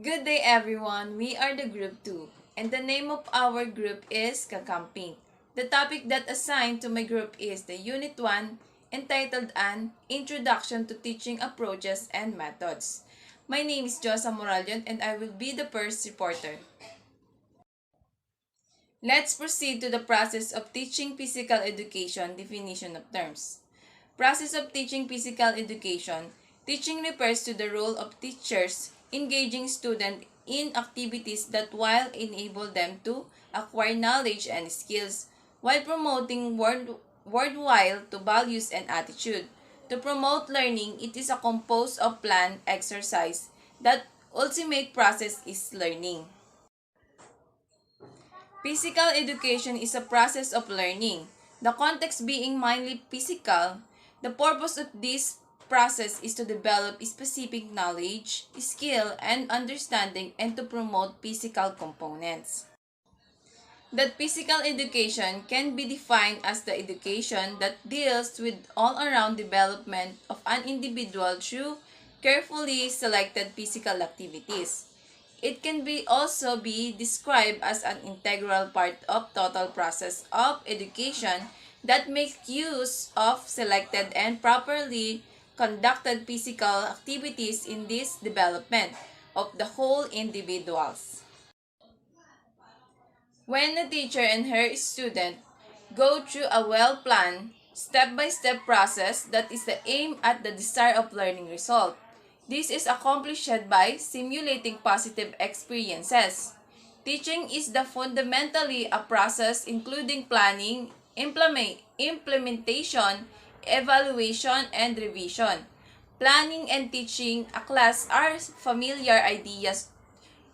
Good day everyone, we are the group 2 and the name of our group is Kakampink. The topic that assigned to my group is the Unit 1 entitled An Introduction to Teaching Approaches and Methods. My name is Josa Moralion and I will be the first reporter. Let's proceed to the process of teaching physical education definition of terms. Process of teaching physical education. Teaching refers to the role of teachers engaging students in activities that will enable them to acquire knowledge and skills while promoting worthwhile to values and attitude. To promote learning, it is a composed of planned exercise that ultimate process is learning. Physical education is a process of learning. The context being mainly physical, the purpose of this process is to develop specific knowledge, skill, and understanding and to promote physical components. That physical education can be defined as the education that deals with all-around development of an individual through carefully selected physical activities. It can also be described as an integral part of total process of education that makes use of selected and properly conducted physical activities in this development of the whole individuals. When a teacher and her student go through a well-planned, step-by-step process that is the aim at the desire of learning result. This is accomplished by simulating positive experiences. Teaching is the fundamentally a process including planning, implementation, evaluation, and revision. Planning and teaching a class are familiar ideas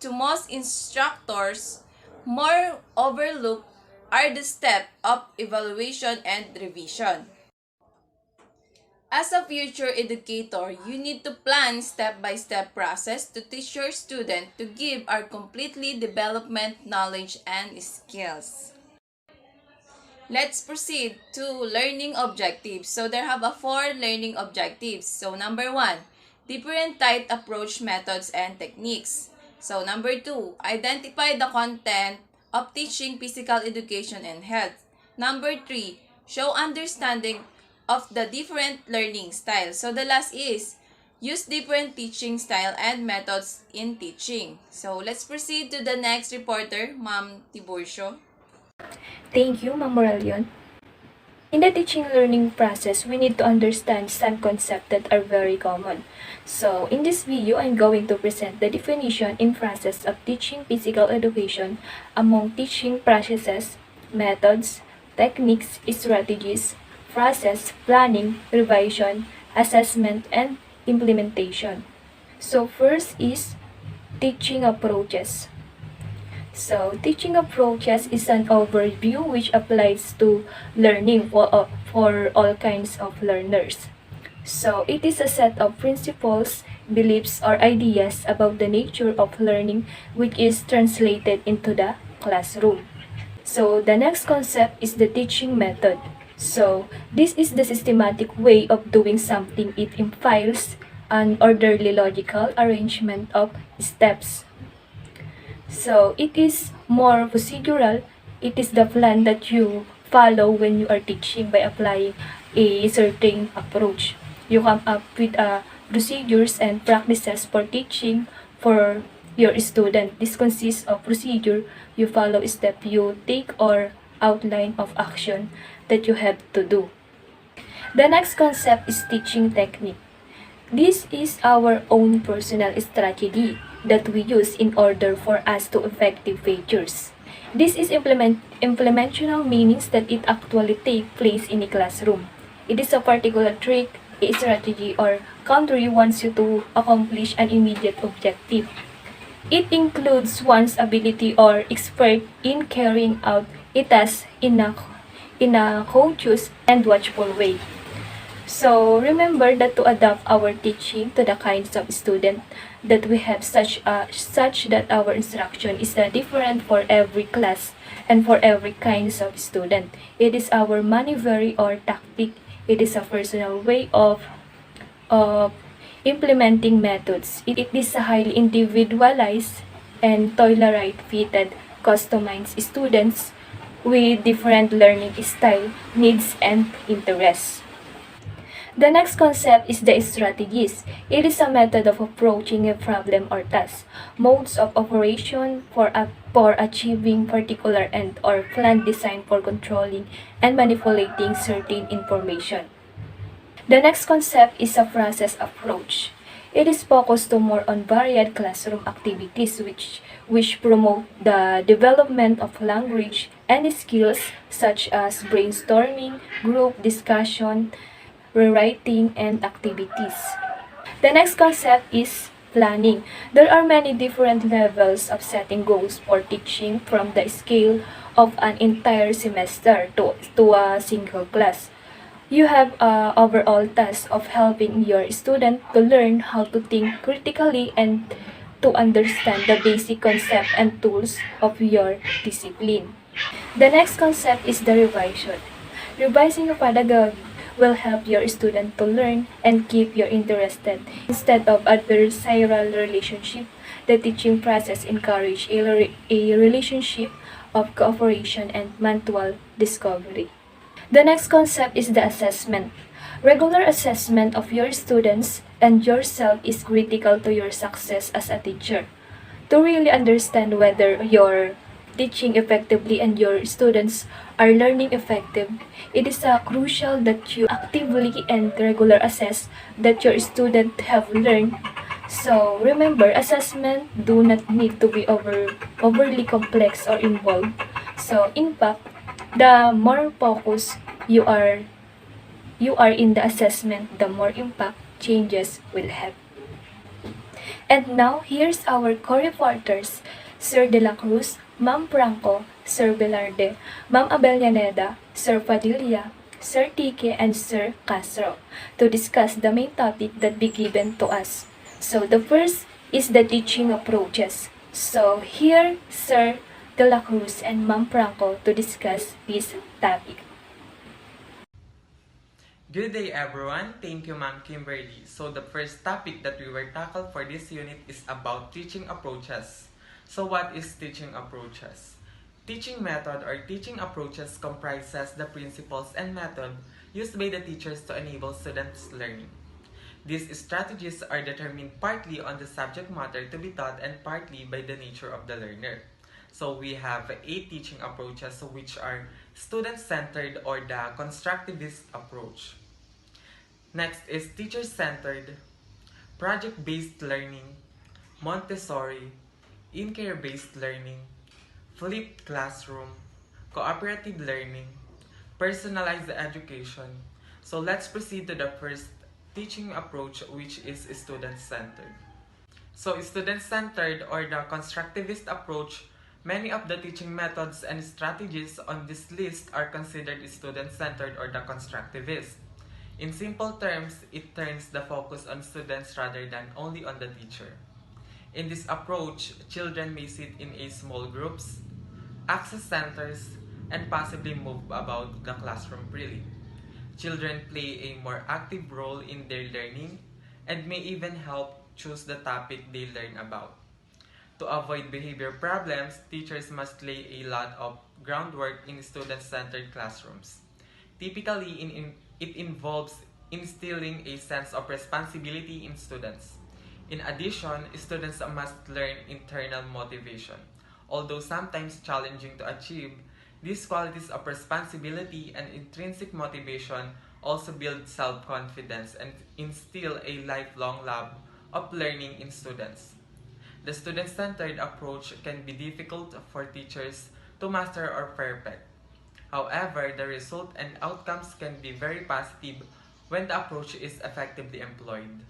to most instructors. More overlooked are the steps of evaluation and revision. As a future educator, you need to plan step-by-step process to teach your student to give our completely development knowledge and skills. Let's proceed to learning objectives. So there have 4 learning objectives. So number 1, different type approach methods and techniques. So number 2, identify the content of teaching physical education and health. Number 3, show understanding of the different learning styles. So the last is use different teaching style and methods in teaching. So let's proceed to the next reporter, Ma'am Tiburcio. Thank you, Ma'am Moralion. In the teaching learning process, we need to understand some concepts that are very common. So, in this video, I'm going to present the definition in process of teaching physical education among teaching processes, methods, techniques, strategies, process, planning, revision, assessment, and implementation. So, first is teaching approaches. So, teaching approaches is an overview which applies to learning for all kinds of learners. So, it is a set of principles, beliefs, or ideas about the nature of learning which is translated into the classroom. So, the next concept is the teaching method. So, this is the systematic way of doing something. It implies an orderly logical arrangement of steps. So, it is more procedural. It is the plan that you follow when you are teaching by applying a certain approach. You come up with procedures and practices for teaching for your student. This consists of procedure. You follow step you take or outline of action that you have to do. The next concept is teaching technique. This is our own personal strategy that we use in order for us to effective features. This is implementational meanings that it actually take place in a classroom. It is a particular trick, a strategy, or country wants you to accomplish an immediate objective. It includes one's ability or expert in carrying out a task in a conscious and watchful way. So, remember that to adapt our teaching to the kinds of student that we have such that our instruction is different for every class and for every kinds of student. It is our maneuver or tactic. It is a personal way of implementing methods. It is a highly individualized and tailor-fitted, customized students with different learning style, needs, and interests. The next concept is the strategies. It is a method of approaching a problem or task, modes of operation for achieving particular end or plan designed for controlling and manipulating certain information. The next concept is a process approach. It is focused to more on varied classroom activities which promote the development of language and skills such as brainstorming, group discussion, rewriting, and activities. The next concept is planning. There are many different levels of setting goals for teaching, from the scale of an entire semester to a single class. You have an overall task of helping your student to learn how to think critically and to understand the basic concept and tools of your discipline. The next concept is the revision. Revising a pedagogy will help your student to learn and keep you interested. Instead of adversarial relationship, the teaching process encourages a relationship of cooperation and mutual discovery. The next concept is the assessment. Regular assessment of your students and yourself is critical to your success as a teacher. To really understand whether you're teaching effectively and your students are learning effective, it is crucial that you actively and regular assess that your students have learned. So remember, assessment do not need to be overly complex or involved. So in fact, the more focus you are in the assessment, the more impact changes will have. And now, here's our co-reporters, Sir De La Cruz, Ma'am Franco, Sir Velarde, Ma'am Abellaneda, Sir Padilla, Sir Tike, and Sir Castro, to discuss the main topic that be given to us. So the first is the teaching approaches. So here, Sir De La Cruz and Ma'am Franco to discuss this topic. Good day everyone, thank you Ma'am Kimberly. So the first topic that we will tackle for this unit is about teaching approaches. So what is teaching approaches? Teaching method or teaching approaches comprises the principles and method used by the teachers to enable students' learning. These strategies are determined partly on the subject matter to be taught and partly by the nature of the learner. So we have 8 teaching approaches which are student-centered or the constructivist approach. Next is teacher-centered, project-based learning, Montessori, in-care-based learning, flipped classroom, cooperative learning, personalized education. So let's proceed to the first teaching approach, which is student-centered. So student-centered or the constructivist approach, many of the teaching methods and strategies on this list are considered student-centered or the constructivist. In simple terms, it turns the focus on students rather than only on the teacher. In this approach, children may sit in a small groups, access centers, and possibly move about the classroom freely. Children play a more active role in their learning and may even help choose the topic they learn about. To avoid behavior problems, teachers must lay a lot of groundwork in student-centered classrooms. Typically, it involves instilling a sense of responsibility in students. In addition, students must learn internal motivation. Although sometimes challenging to achieve, these qualities of responsibility and intrinsic motivation also build self-confidence and instill a lifelong love of learning in students. The student-centered approach can be difficult for teachers to master or perfect. However, the result and outcomes can be very positive when the approach is effectively employed.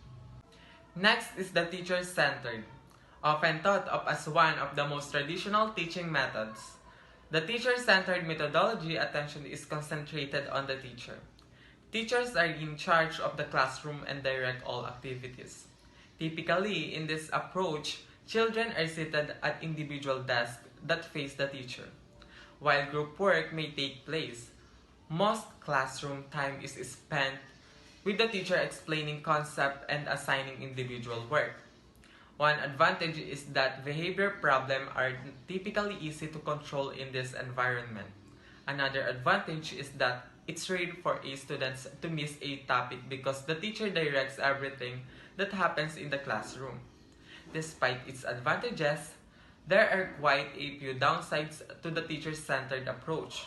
Next is the teacher-centered, often thought of as one of the most traditional teaching methods. The teacher-centered methodology attention is concentrated on the teacher. Teachers are in charge of the classroom and direct all activities. Typically, in this approach, children are seated at individual desks that face the teacher. While group work may take place, most classroom time is spent with the teacher explaining concept and assigning individual work. One advantage is that behavior problems are typically easy to control in this environment. Another advantage is that it's rare for a student to miss a topic because the teacher directs everything that happens in the classroom. Despite its advantages, there are quite a few downsides to the teacher-centered approach.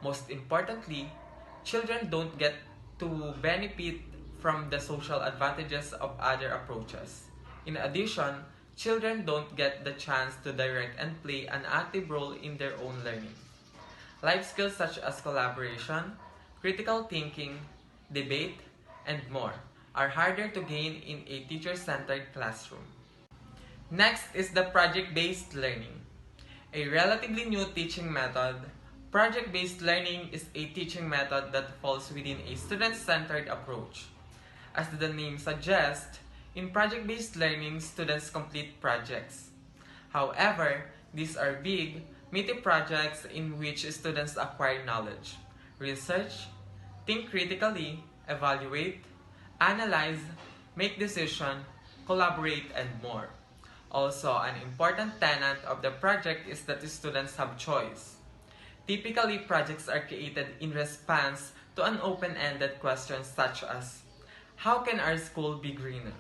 Most importantly, children don't get to benefit from the social advantages of other approaches. In addition, children don't get the chance to direct and play an active role in their own learning. Life skills such as collaboration, critical thinking, debate, and more are harder to gain in a teacher-centered classroom. Next is the project-based learning. A relatively new teaching method, project-based learning is a teaching method that falls within a student-centered approach. As the name suggests, in project-based learning, students complete projects. However, these are big, meaty projects in which students acquire knowledge, research, think critically, evaluate, analyze, make decisions, collaborate, and more. Also, an important tenet of the project is that the students have choice. Typically, projects are created in response to an open-ended question such as, how can our school be greener?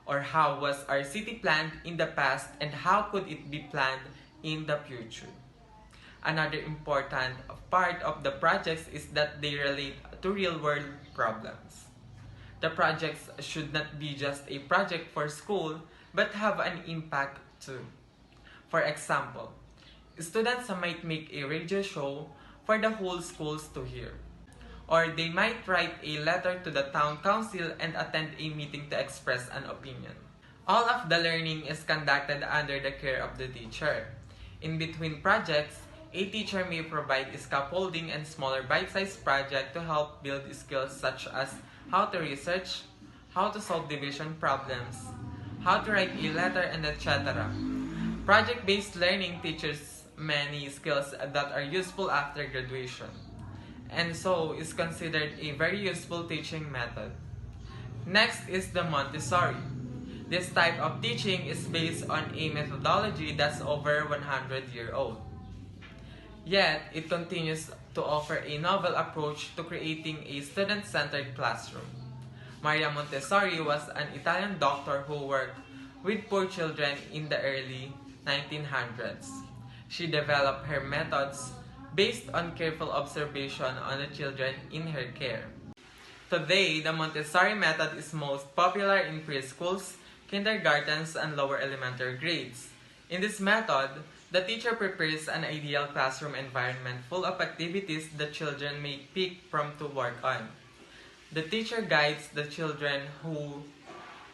Or how was our city planned in the past and how could it be planned in the future? Another important part of the projects is that they relate to real-world problems. The projects should not be just a project for school, but have an impact too. For example, students might make a radio show for the whole schools to hear. Or they might write a letter to the town council and attend a meeting to express an opinion. All of the learning is conducted under the care of the teacher. In between projects, a teacher may provide scaffolding and smaller bite-sized projects to help build skills such as how to research, how to solve division problems, how to write a letter, and etc. Project-based learning teaches many skills that are useful after graduation, and so is considered a very useful teaching method. Next is the Montessori. This type of teaching is based on a methodology that's over 100-year old. Yet, it continues to offer a novel approach to creating a student-centered classroom. Maria Montessori was an Italian doctor who worked with poor children in the early 1900s. She developed her methods based on careful observation on the children in her care. Today, the Montessori method is most popular in preschools, kindergartens, and lower elementary grades. In this method, the teacher prepares an ideal classroom environment full of activities the children may pick from to work on. The teacher guides the children who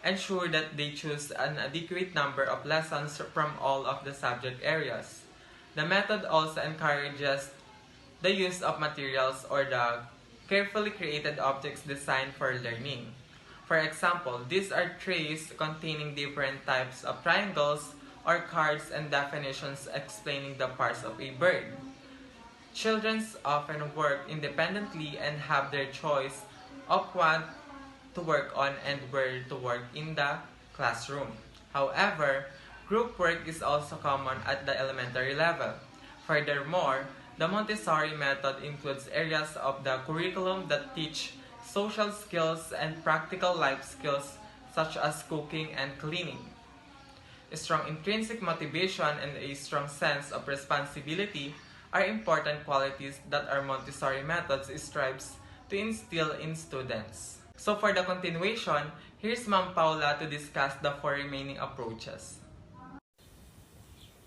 ensure that they choose an adequate number of lessons from all of the subject areas. The method also encourages the use of materials or the carefully created objects designed for learning. For example, these are trays containing different types of triangles or cards and definitions explaining the parts of a bird. Children often work independently and have their choice of what to work on and where to work in the classroom. However, group work is also common at the elementary level. Furthermore, the Montessori method includes areas of the curriculum that teach social skills and practical life skills such as cooking and cleaning. A strong intrinsic motivation and a strong sense of responsibility are important qualities that our Montessori methods strives to instill in students. So for the continuation, here's Ma'am Paula to discuss the four remaining approaches.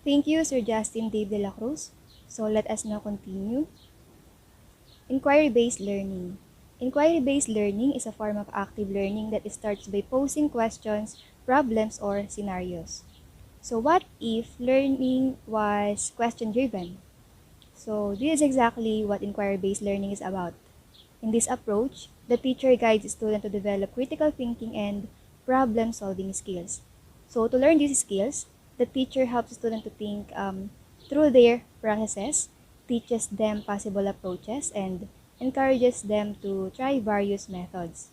Thank you, Sir Justin Dave de la Cruz. So let us now continue. Inquiry-based learning. Inquiry-based learning is a form of active learning that starts by posing questions, problems, or scenarios. So what if learning was question-driven? So this is exactly what inquiry-based learning is about. In this approach, the teacher guides students to develop critical thinking and problem-solving skills. So to learn these skills, the teacher helps students to think through their processes, teaches them possible approaches, and encourages them to try various methods.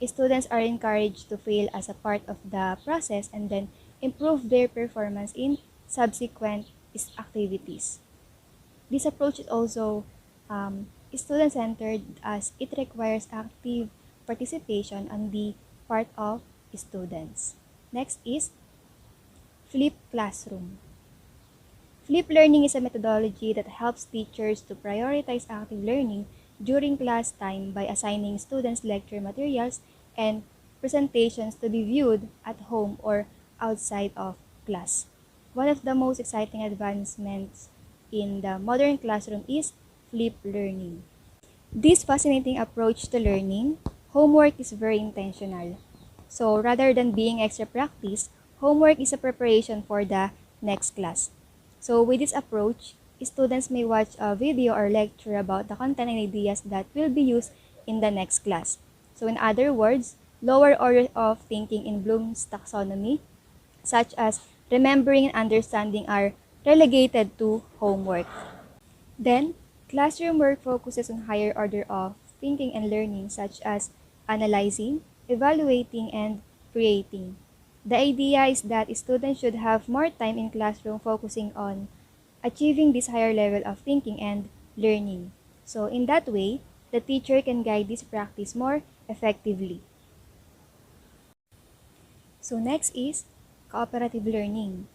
students are encouraged to fail as a part of the process and then improve their performance in subsequent activities. This approach is also student-centered as it requires active participation on the part of students. Next is flipped classroom. Flipped learning is a methodology that helps teachers to prioritize active learning during class time by assigning students lecture materials and presentations to be viewed at home or outside of class. One of the most exciting advancements in the modern classroom is flipped learning. This fascinating approach to learning, homework is very intentional. So rather than being extra practice, homework is a preparation for the next class. So with this approach, students may watch a video or lecture about the content and ideas that will be used in the next class. So in other words, lower order of thinking in Bloom's taxonomy, such as remembering and understanding, are relegated to homework. Then, classroom work focuses on higher order of thinking and learning such as analyzing, evaluating, and creating. The idea is that students should have more time in classroom focusing on achieving this higher level of thinking and learning. So in that way, the teacher can guide this practice more effectively. So next is cooperative learning.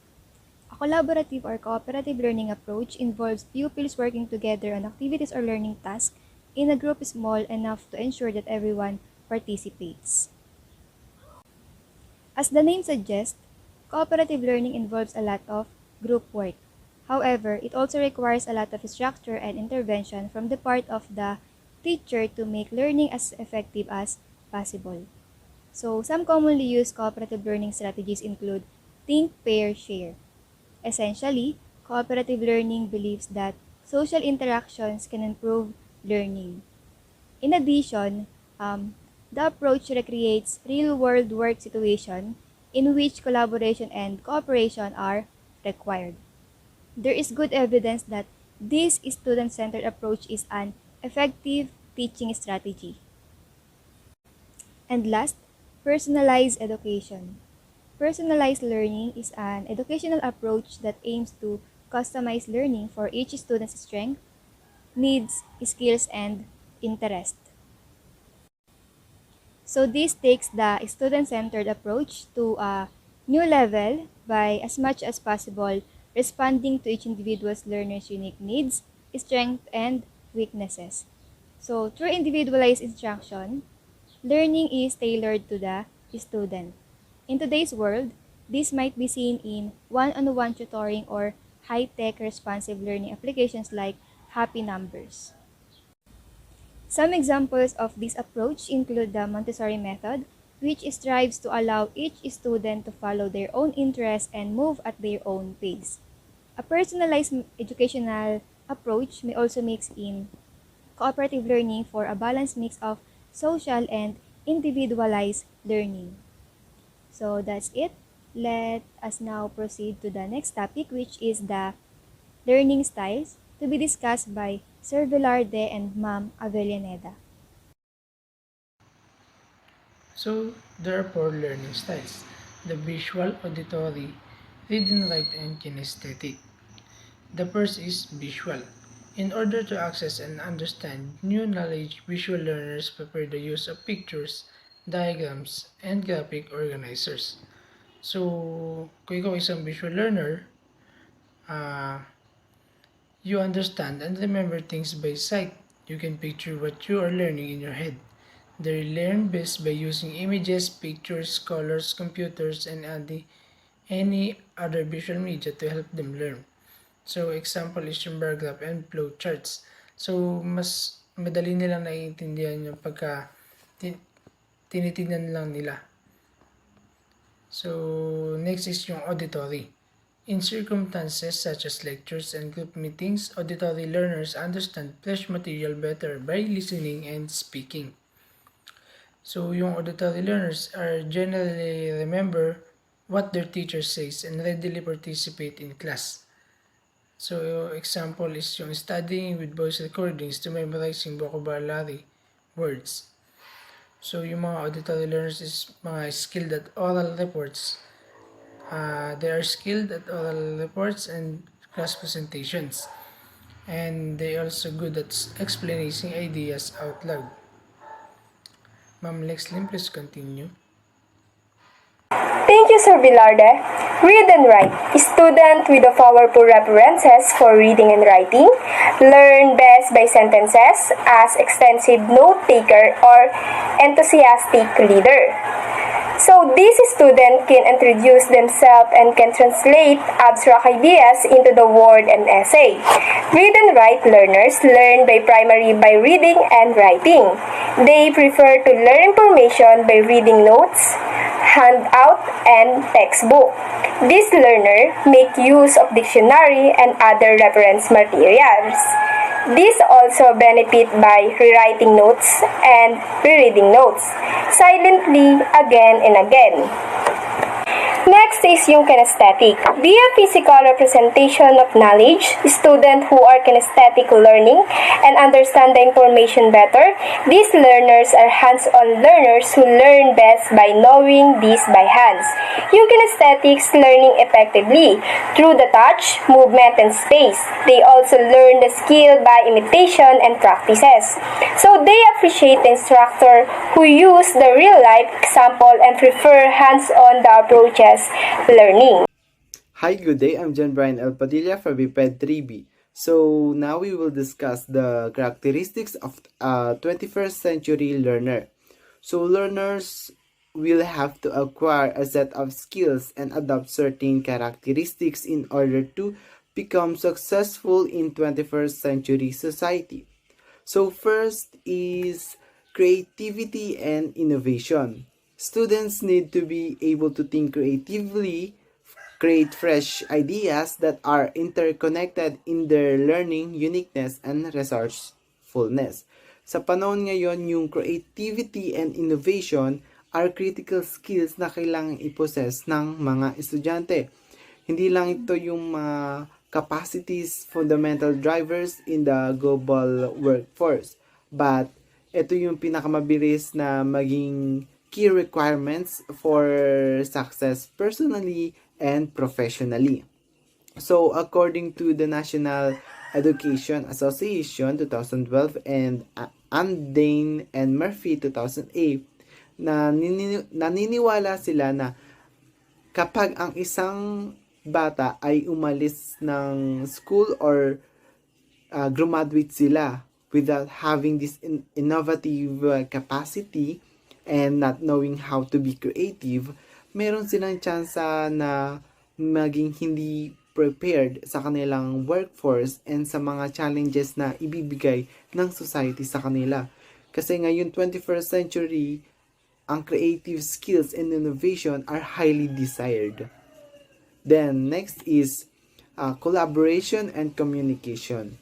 A collaborative or cooperative learning approach involves pupils working together on activities or learning tasks in a group small enough to ensure that everyone participates. As the name suggests, cooperative learning involves a lot of group work. However, it also requires a lot of structure and intervention from the part of the teacher to make learning as effective as possible. So, some commonly used cooperative learning strategies include think, pair, share. Essentially, cooperative learning believes that social interactions can improve learning. In addition, the approach recreates real-world work situations in which collaboration and cooperation are required. There is good evidence that this student-centered approach is an effective teaching strategy. And last, personalized education. Personalized learning is an educational approach that aims to customize learning for each student's strength, needs, skills, and interest. So this takes the student-centered approach to a new level by as much as possible responding to each individual's learner's unique needs, strengths, and weaknesses. So through individualized instruction, learning is tailored to the student. In today's world, this might be seen in one-on-one tutoring or high-tech responsive learning applications like Happy Numbers. Some examples of this approach include the Montessori method, which strives to allow each student to follow their own interests and move at their own pace. A personalized educational approach may also mix in cooperative learning for a balanced mix of social and individualized learning. So that's it. Let us now proceed to the next topic, which is the learning styles, to be discussed by Sir Velarde and Ma'am Avellaneda. So there are four learning styles: the visual, auditory, reading, write, and kinesthetic. The first is visual. In order to access and understand new knowledge, visual learners prefer the use of pictures, diagrams, and graphic organizers. So, kung ikaw isang visual learner, uh, you understand and remember things by sight. You can picture what you are learning in your head. They learn best by using images, pictures, colors, computers, and any other visual media to help them learn. So, example is yung bar graph and flow charts. So, mas madali nilang naiintindihan yung pagka tinitignan lang nila. So, next is yung auditory. In circumstances such as lectures and group meetings, auditory learners understand fresh material better by listening and speaking. So, yung auditory learners are generally remember what their teacher says and readily participate in class. So, example is yung studying with voice recordings to memorizing vocabulary words. So yung mga auditory learners is mga skilled at oral reports. They are skilled at oral reports and class presentations. And they also good at explaining ideas out loud. Ma'am Lexlin, please continue. Thank you, Sir Bilarde. Read and write. Student with the powerful references for reading and writing. Learn best by sentences as extensive note taker or enthusiastic leader. So this student can introduce themselves and can translate abstract ideas into the word and essay. Read and write learners learn primarily by reading and writing. They prefer to learn information by reading notes, handout, and textbook. This learner make use of dictionary and other reference materials. These also benefit by rewriting notes and rereading notes silently again and again. Next is yung kinesthetic. Be a physical representation of knowledge. Students who are kinesthetic learning and understand the information better. These learners are hands-on learners who learn best by knowing this by hands. Yung kinesthetics learning effectively through the touch, movement, and space. They also learn the skill by imitation and practices. So they appreciate the instructor who use the real-life example and prefer hands-on the approaches learning. Hi, good day. I'm John Brian L. Padilla from BPED 3B. So now we will discuss the characteristics of a 21st century learner. So learners will have to acquire a set of skills and adopt certain characteristics in order to become successful in 21st century society. So first is creativity and innovation. Students need to be able to think creatively, create fresh ideas that are interconnected in their learning, uniqueness, and resourcefulness. Sa panahon ngayon, yung creativity and innovation are critical skills na kailangang i-possess ng mga estudyante. Hindi lang ito yung mga capacities, fundamental drivers in the global workforce, but ito yung pinakamabilis na maging key requirements for success personally and professionally. So, according to the National Education Association 2012 and Andane and Murphy 2008, naniniwala sila na kapag ang isang bata ay umalis ng school or graduate sila without having this innovative capacity and not knowing how to be creative, meron silang tsansa na maging hindi prepared sa kanilang workforce and sa mga challenges na ibibigay ng society sa kanila. Kasi ngayon 21st century, ang creative skills and innovation are highly desired. Then next is collaboration and communication.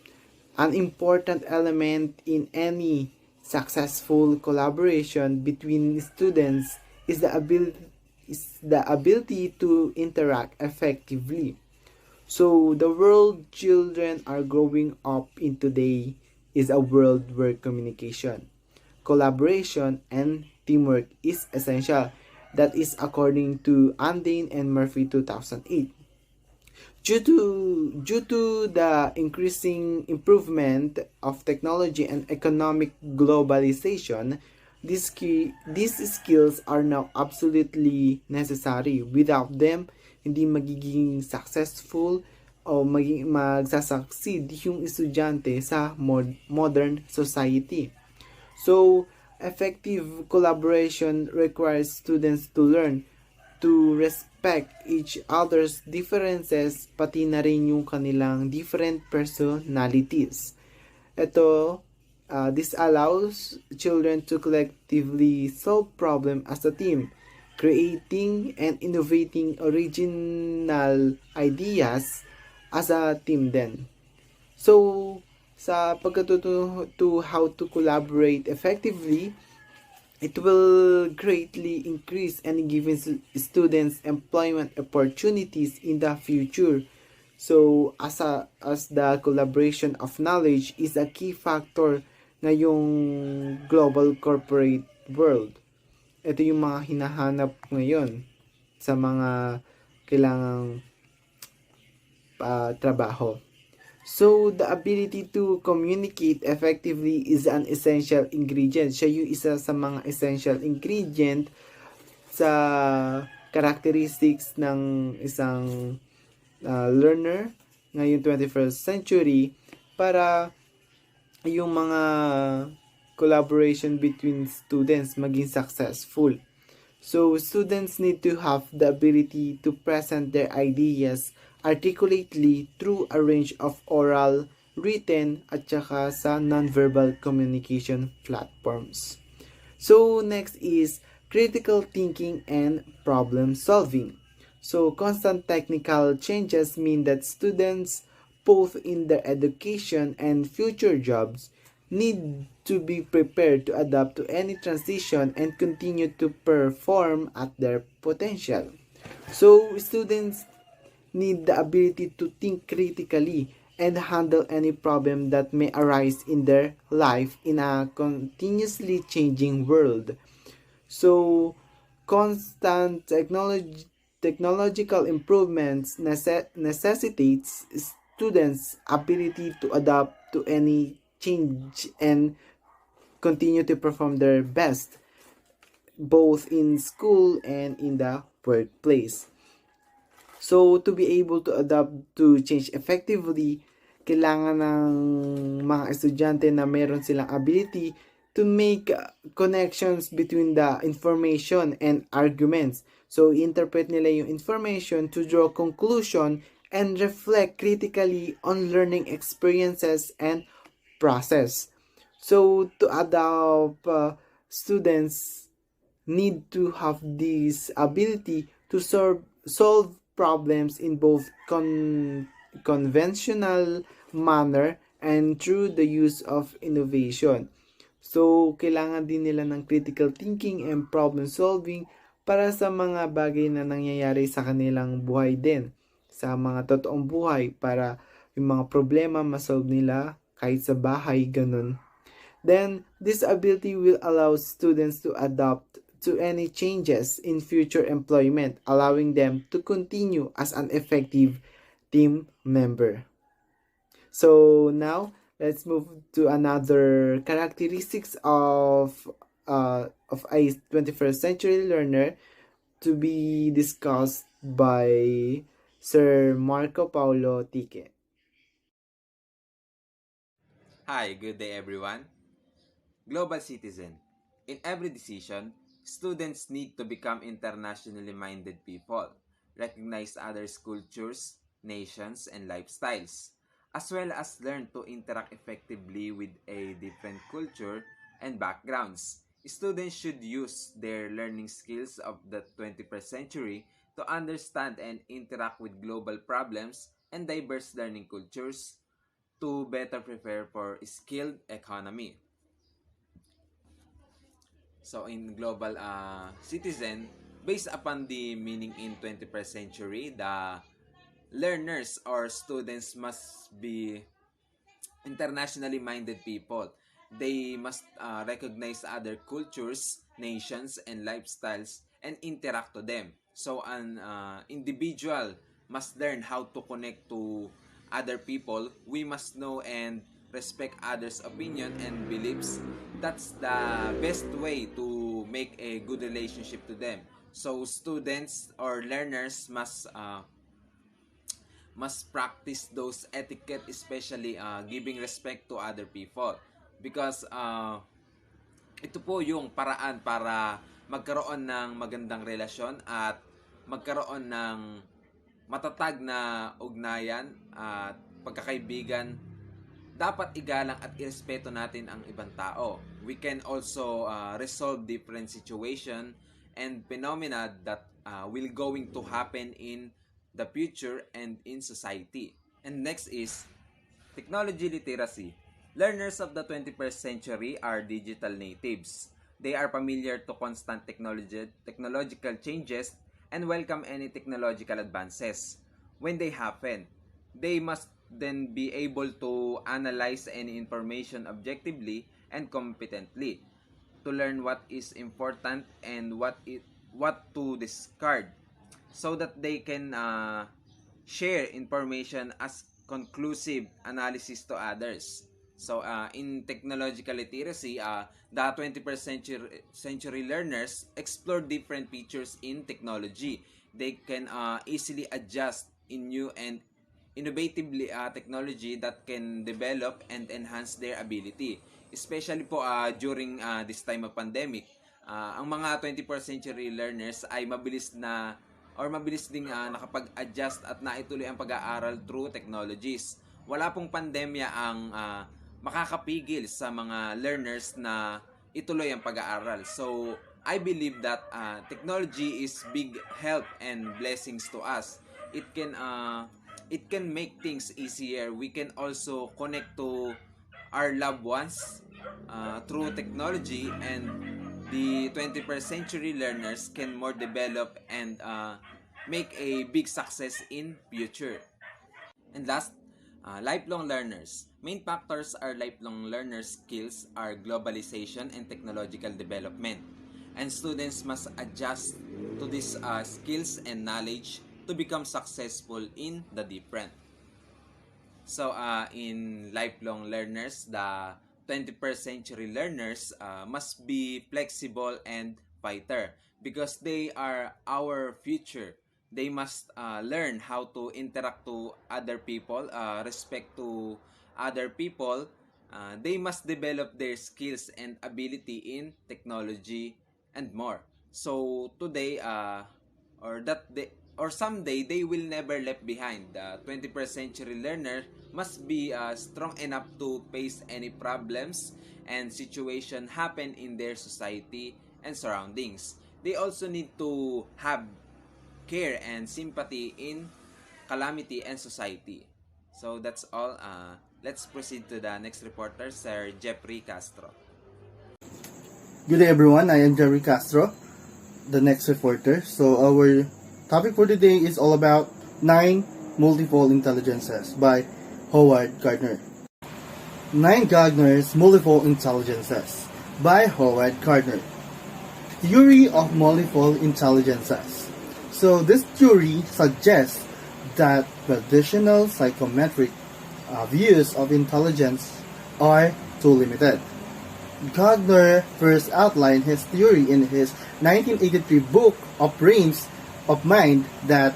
An important element in any successful collaboration between students is the ability to interact effectively. So the world children are growing up in today is a world where communication, collaboration, and teamwork is essential. That is according to Andane and Murphy 2008. Due to the increasing improvement of technology and economic globalization, these skills are now absolutely necessary. Without them, hindi magiging successful o magsasucceed yung estudyante sa modern society. So, effective collaboration requires students to learn to respect each other's differences, pati na rin yung kanilang different personalities. This allows children to collectively solve problems as a team, creating and innovating original ideas as a team then. So, sa pagkatuto to how to collaborate effectively, it will greatly increase and give students employment opportunities in the future. So, as the collaboration of knowledge is a key factor ngayong global corporate world. Ito yung mga hinahanap ngayon sa mga kailangang trabaho. So, the ability to communicate effectively is an essential ingredient. Siya yung isa sa mga essential ingredient sa characteristics ng isang learner ngayong 21st century para yung mga collaboration between students maging successful. So, students need to have the ability to present their ideas articulately through a range of oral, written, at saka sa nonverbal communication platforms. So, next is critical thinking and problem solving. So, constant technical changes mean that students, both in their education and future jobs, need to be prepared to adapt to any transition and continue to perform at their potential. So, students need the ability to think critically and handle any problem that may arise in their life in a continuously changing world. So, constant technological improvements necessitates students' ability to adapt to any change and continue to perform their best both in school and in the workplace. So, to be able to adapt to change effectively, kailangan ng mga estudyante na meron silang ability to make connections between the information and arguments. So, interpret nila yung information to draw conclusion and reflect critically on learning experiences and process. So, to adapt, students need to have this ability to solve problems in both conventional manner and through the use of innovation. So, kailangan din nila ng critical thinking and problem solving para sa mga bagay na nangyayari sa kanilang buhay din. Sa mga totoong buhay para yung mga problema masolve nila kahit sa bahay, ganun. Then, this ability will allow students to adapt to any changes in future employment, allowing them to continue as an effective team member. So now, let's move to another characteristics of a 21st century learner to be discussed by Sir Marco Paulo Tique. Hi, good day everyone. Global citizen. In every decision, students need to become internationally minded people, recognize others' cultures, nations, and lifestyles, as well as learn to interact effectively with a different culture and backgrounds. Students should use their learning skills of the 21st century to understand and interact with global problems and diverse learning cultures to better prepare for skilled economy. So in global citizen, based upon the meaning in 21st century, the learners or students must be internationally minded people. They must recognize other cultures, nations, and lifestyles and interact to them. So an individual must learn how to connect to other people. We must know and respect others' opinion and beliefs. That's the best way to make a good relationship to them. So students or learners must practice those etiquette, especially giving respect to other people, because ito po yung paraan para magkaroon ng magandang relasyon at magkaroon ng matatag na ugnayan at pagkakaibigan. Dapat igalang at irespeto natin ang ibang tao. We can also resolve different situation and phenomena that will going to happen in the future and in society. And next is technology literacy. Learners of the 21st century are digital natives. They are familiar to constant technological changes and welcome any technological advances. When they happen, they must then be able to analyze any information objectively and competently to learn what is important and what to discard, so that they can share information as conclusive analysis to others. So in technological literacy, the 21st century learners explore different features in technology. They can easily adjust in new and innovatively technology that can develop and enhance their ability. Especially po during this time of pandemic, ang mga 21st century learners ay mabilis ding nakapag-adjust at naituloy ang pag-aaral through technologies. Wala pong pandemya ang makakapigil sa mga learners na ituloy ang pag-aaral. So, I believe that technology is big help and blessings to us. It can make things easier. We can also connect to our loved ones through technology, and the 21st century learners can more develop and make a big success in future. And last, lifelong learners. Main factors are lifelong learners' skills are globalization and technological development. And students must adjust to these skills and knowledge to become successful in the different. So, in lifelong learners, the 21st century learners must be flexible and fighter because they are our future. They must learn how to interact to other people, respect to other people. They must develop their skills and ability in technology and more. So today, or someday, they will never left behind. The 21st century learner must be strong enough to face any problems and situation happen in their society and surroundings. They also need to have care and sympathy in calamity and society. So that's all. Let's proceed to the next reporter, Sir Jeffrey Castro. Good day everyone, I am Jerry Castro, the next reporter. So our topic for today is all about 9 multiple intelligences by Howard Gardner. 9 Gardner's multiple intelligences by Howard Gardner. Theory of multiple intelligences. So this theory suggests that traditional psychometric views of intelligence are too limited. Gardner first outlined his theory in his 1983 book of Brains of Mind, that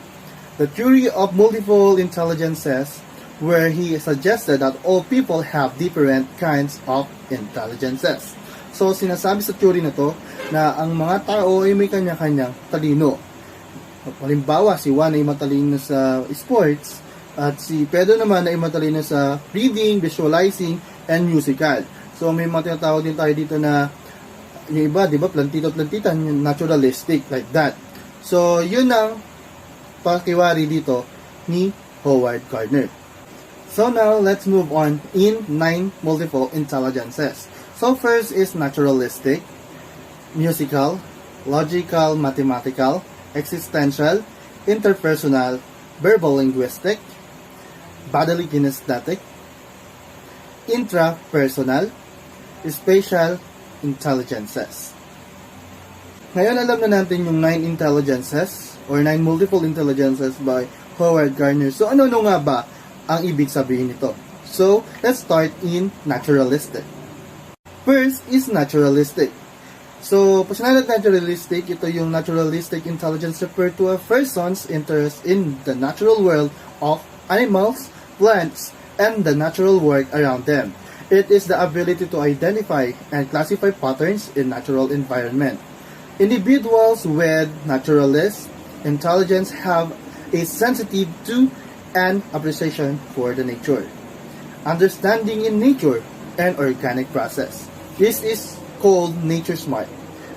the theory of multiple intelligences, where he suggested that all people have different kinds of intelligences. So sinasabi sa theory na to na ang mga tao ay may kanya-kanyang talino. Halimbawa, si Juan ay matalino sa sports at si Pedro naman ay matalino sa reading, visualizing, and musical. So may mga tinatawag din tayo dito na yung iba, di ba, plantito-plantita, naturalistic, like that. So yun ang pakiwari dito ni Howard Gardner. So now, let's move on in 9 multiple intelligences. So first is naturalistic, musical, logical, mathematical, existential, interpersonal, verbal linguistic, bodily kinesthetic, intrapersonal, spatial intelligences. Ngayon alam na natin yung 9 intelligences or 9 multiple intelligences by Howard Gardner. So ano nga ba ang ibig sabihin nito? So let's start in naturalistic. First is naturalistic. So, personality naturalistic, ito yung naturalistic intelligence refer to a person's interest in the natural world of animals, plants, and the natural world around them. It is the ability to identify and classify patterns in natural environment. Individuals with naturalist intelligence have a sensitive to and appreciation for the nature, understanding in nature and organic process. This is called nature smart.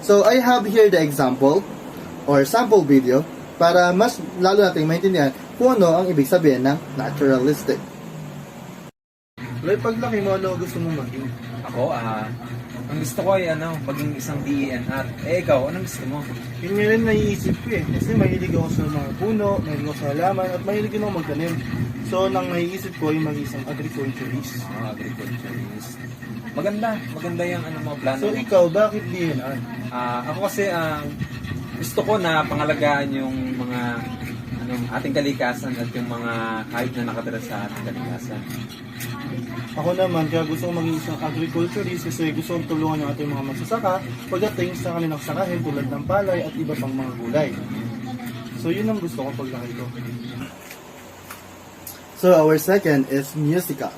So I have here the example or sample video para mas lalo nating maintindihan kung ano ang ibig sabihin ng naturalistic. Loy, paglaki mo, ano gusto mo maging? Ako, Ang gusto ko ay maging isang DENR. Ikaw, anong gusto mo? Yun nga rin naiisip ko eh. Kasi mahilig ako sa mga puno, mahilig ako sa halaman, at mahilig din ako magtanim. So, nang naiisip ko ay maging isang agriculturist. Agriculturist. Maganda yung mga plano So, mo. ikaw, bakit DNR? Ako kasi gusto ko na pangalagaan yung mga ating kalikasan at yung mga hayop na nakatira sa ating kalikasan. Ako naman, kaya gusto kong maging isang agriculturist kasi gusto kong tulungan yung ating mga magsasaka pagdating sa kanilang sakahin tulad ng palay at iba pang mga gulay. So, yun ang gusto ko paglaki ko. So our second is musical.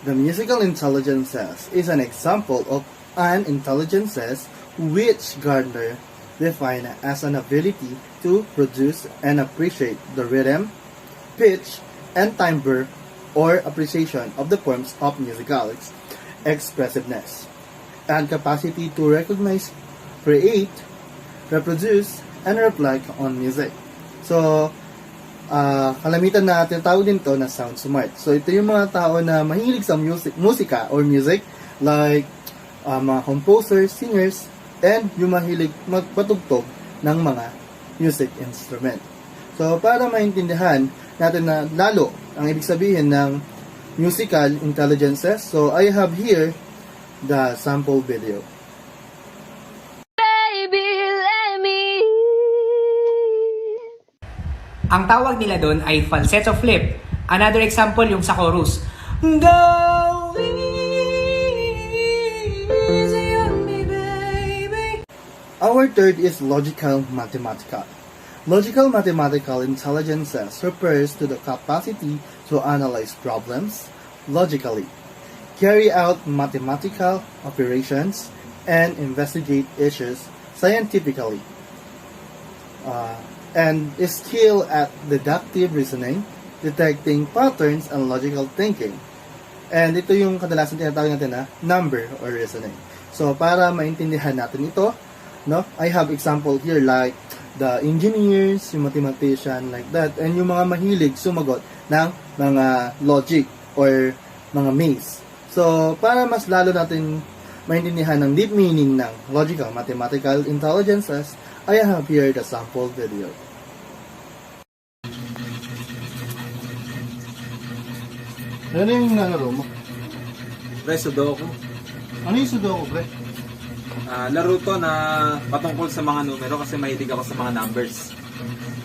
The musical intelligences is an example of an intelligences which Gardner defined as an ability to produce and appreciate the rhythm, pitch, and timbre or appreciation of the forms of musical expressiveness, and capacity to recognize, create, reproduce, and reflect on music. So, kalamitan na tinatawag din to na sound smart. So, ito yung mga tao na mahilig sa musika or music, like mga composers, singers, and yung mahilig magpatugtog ng mga music instrument. So, para maintindihan natin na lalo ang ibig sabihin ng musical intelligences, so I have here the sample video. Ang tawag nila doon ay falsetto flip. Another example yung sa chorus. Go easy on me, baby. Our third is logical mathematical. Logical mathematical intelligences refers to the capacity to analyze problems logically, carry out mathematical operations, and investigate issues scientifically, and is skill at deductive reasoning, detecting patterns, and logical thinking. And ito yung kadalasan tinatawag natin na number or reasoning. So, para maintindihan natin ito, no, I have example here like the engineers, yung mathematician, like that, and yung mga mahilig sumagot ng mga logic or mga maze. So, para mas lalo natin maintindihan ng deep meaning ng logical mathematical intelligences, I have here the sample video. Ano yung nalaro mo? Pre, Sudoku. Ano yung sudoku, pre? Laro to na patungkol sa mga numero kasi mahilig ako sa mga numbers.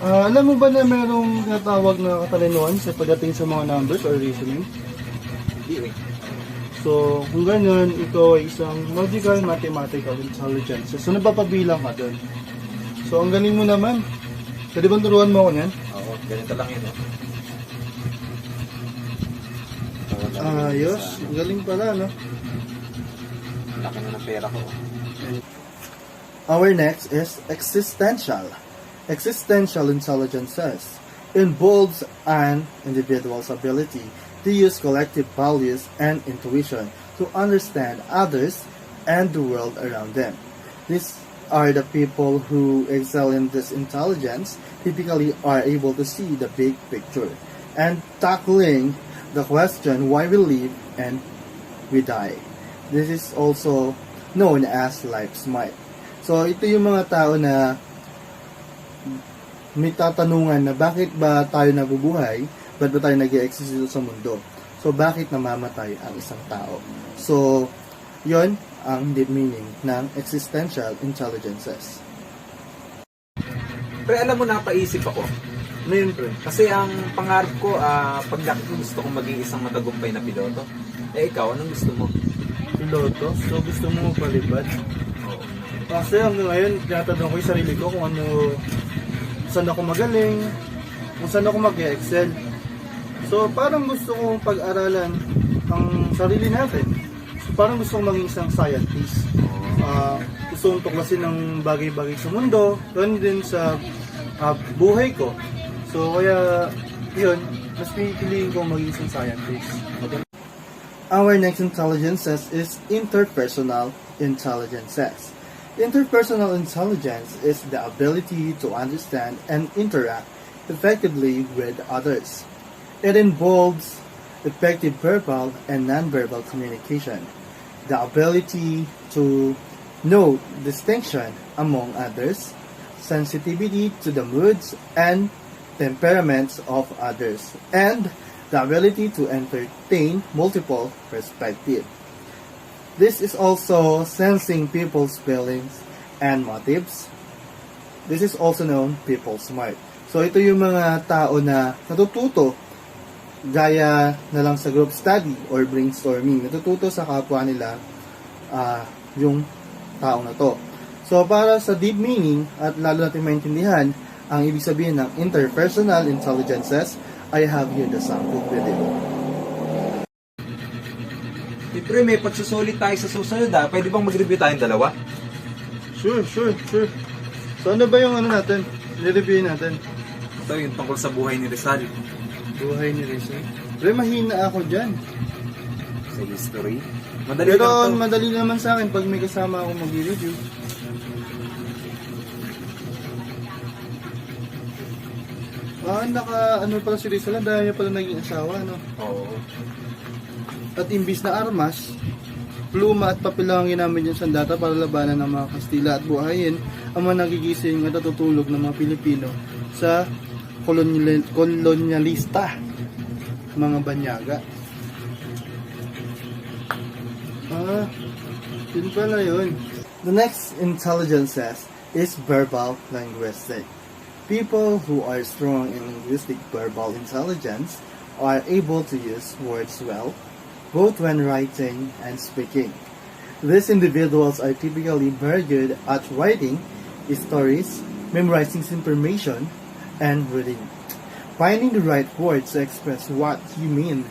Alam mo ba na merong tinatawag na katalinuhan sa pagdating sa mga numbers or reasoning? Hindi eh. So, kung ganyan, ito ay isang logical mathematical intelligence. So, napapabilang ka doon. So, ang galing mo naman. Pwede bang turuan mo ako niyan? Oo, ganito lang yun. Ayos. Ang galing pala, no? Laki na ng pera ko. Our next is existential. Existential intelligences involves an individual's ability to use collective values and intuition to understand others and the world around them. These are the people who excel in this intelligence, typically are able to see the big picture and tackling the question why we live and we die. This is also known as life smart. So, ito yung mga tao na may tatanungan na bakit ba tayo nabubuhay, bakit ba tayo nag-i-exist dito sa mundo. So, bakit namamatay ang isang tao? So, yon ang deep meaning ng existential intelligences. Pre, alam mo, napaisip ako. Ano yun, pre? Kasi ang pangarap ko, paglaki ko gusto kong maging isang matagumpay na piloto. Ikaw, anong gusto mo? Piloto? So, gusto mo magpalipad? Kasi hanggang ngayon, tinatanong ko yung sarili ko kung saan ako magaling, kung saan ako mag-excel. So, parang gusto kong pag-aralan ang sarili natin. So, parang gusto kong maging isang scientist. Gusto kong tuklasin ng bagay-bagay sa mundo, ganun din sa buhay ko. So, kaya, yun, mas pipiliin ko maging isang scientist. Our next intelligences is interpersonal intelligences. Interpersonal intelligence is the ability to understand and interact effectively with others. It involves effective verbal and nonverbal communication, the ability to know distinction among others, sensitivity to the moods and temperaments of others, and the ability to entertain multiple perspectives. This is also sensing people's feelings and motives. This is also known people smart. So ito yung mga tao na natututo gaya na lang sa group study or brainstorming. Natututo sa kapwa nila yung taong na to. So para sa deep meaning at lalo natin maintindihan ang ibig sabihin ng interpersonal intelligences, I have here the sample video. Pre, may pagsusulit tayo sa susunod Pwede bang mag-review tayong dalawa? Sure. So ano ba yung natin? I-review natin. Ito yung tungkol sa buhay ni Rizal. Buhay ni Rizal. Pero mahina ako dyan. Sa history. Madali Pero lang to. madali naman sa akin pag may kasama akong mag-review. Ano pala si Rizal, dahil niya pala naging asawa, no? Oo. At imbis na armas, pluma at papel lang ang ginamit yung sandata para labanan ng mga Kastila at buhayin ang mga nagigising at natutulog ng mga Pilipino sa kolonyalista, mga banyaga. Yun pala yun. The next intelligences is verbal linguistic. People who are strong in linguistic verbal intelligence are able to use words well, both when writing and speaking. These individuals are typically very good at writing stories, memorizing information, and reading. Finding the right words to express what you mean,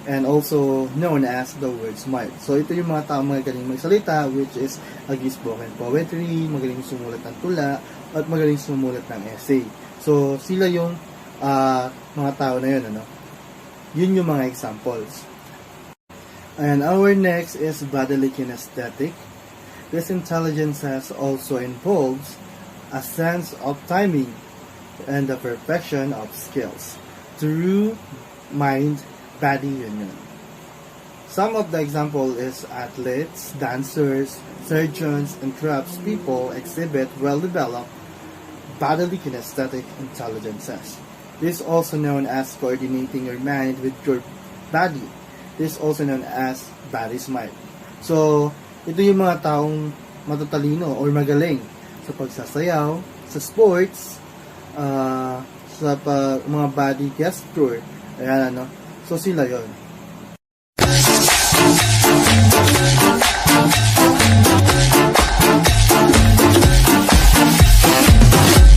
and also known as the word smart. So ito yung mga tao magaling magsalita, which is spoken poetry, magaling sumulat ng tula, at magaling sumulat ng essay. So sila yung mga tao na yun, ano? Yun yung mga examples. And our next is bodily kinesthetic. This intelligence also involves a sense of timing and the perfection of skills through mind-body union. Some of the example is athletes, dancers, surgeons, and craftspeople exhibit well-developed bodily kinesthetic intelligences. This is also known as coordinating your mind with your body. This is also known as body smart. So, ito yung mga taong matatalino or magaling sa pagsasayaw, sa sports, sa mga body gesture. Ayan, ano. So, sila yon.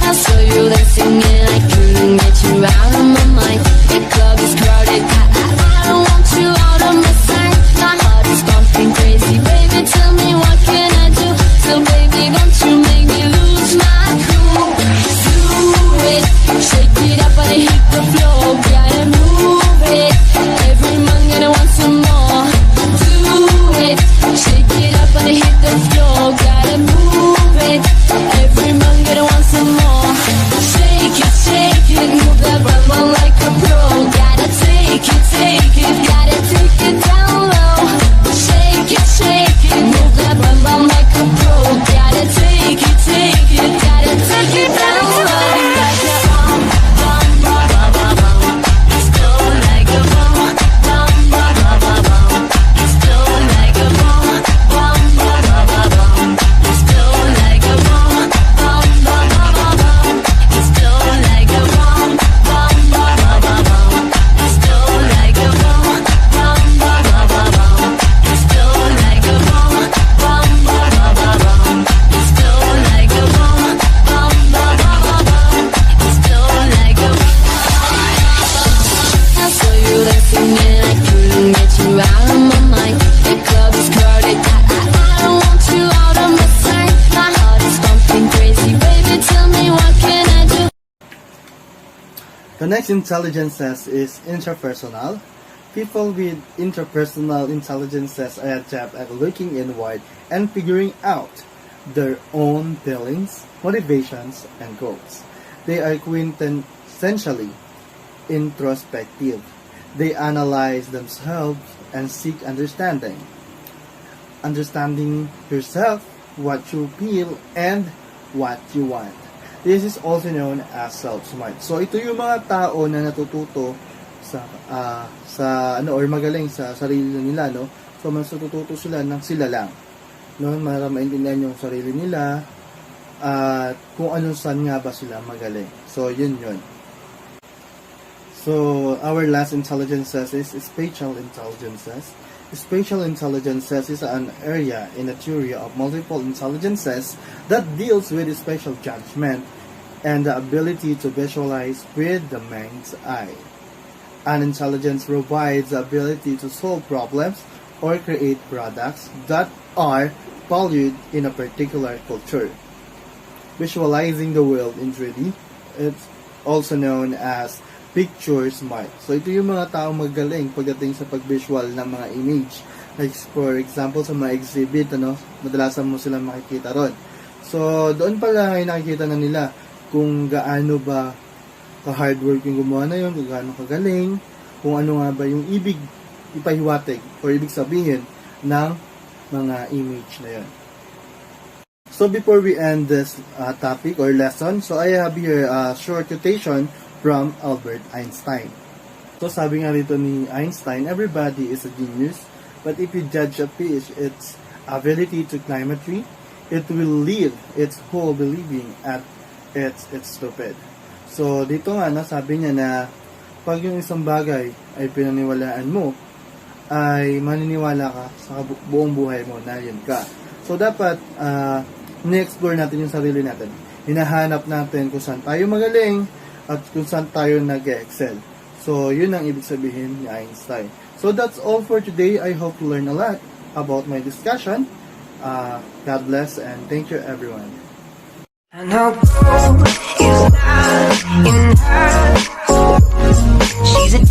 I saw you dancing and I couldn't get you out of my mind. The club is crowded, I don't want you out of my sight. My heart is pumping crazy, baby, tell me what can I do? So baby, don't you make me lose my cool. Do it, shake it up and hit the floor. Gotta move it, every man gonna want some more. Do it, shake it up and hit the floor. Gotta move it, every man gonna want some more. Shake it, move that bum bum like a pro. Gotta take it, gotta take it down low. Shake it, move that bum bum like a pro. Gotta take it, gotta take it down low. Like a bum bum bum bum bum. It's go like a bum bum bum bum bum. It's go like a bum bum bum bum bum. It's go like a bum bum bum bum bum. It's go like a bum bum bum bum bum. It's go like a bum bum bum bum bum. It's go like a bum bum bum bum bum. It's go like a bum bum bum bum bum. It's go like a. I saw you dancing and I couldn't get you out of my mind. The club is crowded, I don't want you out of my sight. My heart is pumping crazy, baby, tell me what can I do? The next intelligences is interpersonal. People with interpersonal intelligences are adept at looking inward and figuring out their own feelings, motivations, and goals. They are quintessentially introspective. They analyze themselves and seek understanding. understanding yourself, what you feel, and what you want. This is also known as self-smart. So ito yung mga tao na natututo sa or magaling sa sarili nila, no? So mas natututo sila ng sila lang, no? Para maintindihan yung sarili nila at kung ano saan nga ba sila magaling. So yun. So our last intelligences is spatial intelligences. Spatial intelligences is an area in a theory of multiple intelligences that deals with spatial judgment and the ability to visualize with the mind's eye. An intelligence provides the ability to solve problems or create products that are valued in a particular culture. Visualizing the world in 3D, it's also known as picture smart. So ito yung mga taong magaling pagdating sa pag-visual ng mga image. Like for example, sa mga exhibit, madalasan mo sila makikita ron. So doon pala ay nakikita na nila kung gaano ba ka-hardworking gumawa na yun, kung gaano kagaling, kung ano nga ba yung ibig ipahiwatig or ibig sabihin ng mga image na yun. So before we end this topic or lesson, so I have here a short quotation from Albert Einstein. So sabi nga rito ni Einstein, everybody is a genius, but if you judge a fish its ability to climb a tree, it will leave its whole believing at it's stupid. So dito nga sabi niya na pag yung isang bagay ay pinaniwalaan mo, ay maniniwala ka sa buong buhay mo na yun ka. So dapat ni-explore natin yung sarili natin. Hinahanap natin kung saan tayo magaling at kung saan tayo nag-excel. So yun ang ibig sabihin ni Einstein. So that's all for today. I hope you learn a lot about my discussion. God bless and thank you everyone. And her goal is not in her. She's a